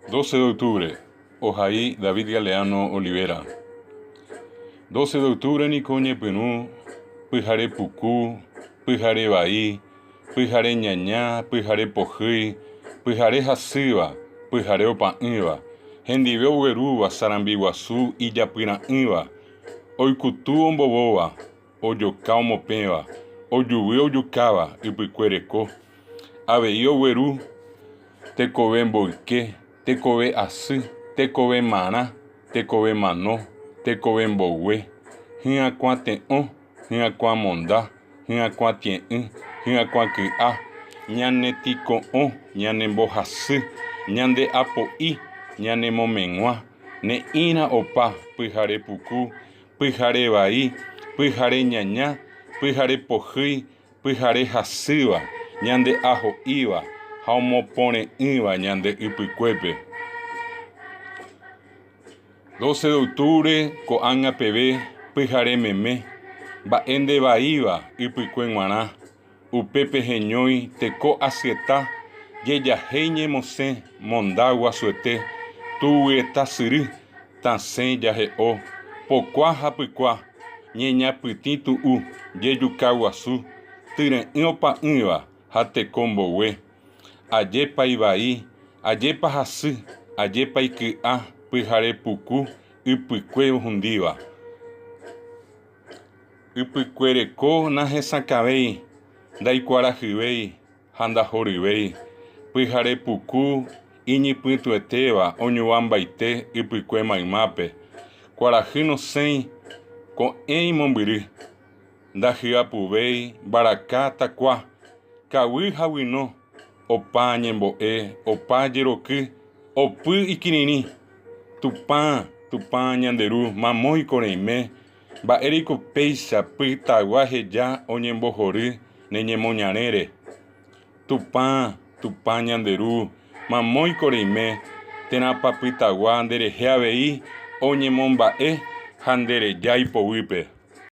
12 de octubre, Ojaí David Galeano Olivera. 12 de octubre, Nicoñe Penú, Pujare Pucú, Pujare Bahí, Pujare Ñañá, Pujare Pojí, Pujare Jaciba, Pujare Opaíba, Hendibeo Gueruba, Sarambiguazú, Illapiraíba, Oicutú Omboboba, Oyocao Mopeba, Oyubi Oyucaba, Ipicuerecó, Aveío Guerú, Tecobe Boique, Tecobe Así, Tecobe Maná, Tecobe Manó, Tecobe Bogue, Hiacuá Teón, Hiacuá Mondá, Hiacuá Tien, Hiacuá Kia, Ñane Ticoón, Ñane Bojasí, Ñande Apoí, Ñane Momenguá, Neína Opa, Pujare Pucú, Pujare Bahí, Pujare Ñañá, Pujare Pojí, Pujare Jaciba, Ñande Ajoíba, Jaumopone Iba, Ñande Ipicuepe. 12 de octubre, Coanga PB, Pujare Meme, Baende Baíba, Ipicuen Maná, Upepe Jeñoy, Teco Acietá, Yeya Jeñe Mose, Mondagua Suete, Tueta Siri, Tansen Yajeo, Pocuá Japicuá, Ñeña Pititu U, Yeyucaguazú, Tiren Iopa Iba, Jatecombowe, Ayepa Ibaí, Ayepa Jasí, Ayepa Ikia, Pujare Pucú, Ipicue Jundiva. Ipicuerecó Najesacabei, Daicuarajibei, Handajoribei, Pujare Pucú, Iñipitueteba, Oñuambaité, Ipicue Maimape, Cuarajino Sen, con Eimombiri, Dajiapubei, Baracá Tacuá, Cahui Jawino, Opa Ñemboe, Opa Yeroquí, Opu Iquinini, Tupã Ñanderu, Mamoi Coreimé, Baérico Peixa, Pitaguaje ya, Oñembojorí, Neñemoñanere, Tupã Ñanderu, Mamoi Coreimé, Tenapa Pitaguá, Anderejea Beí, Oñemombae, Handere ya Ipowipe.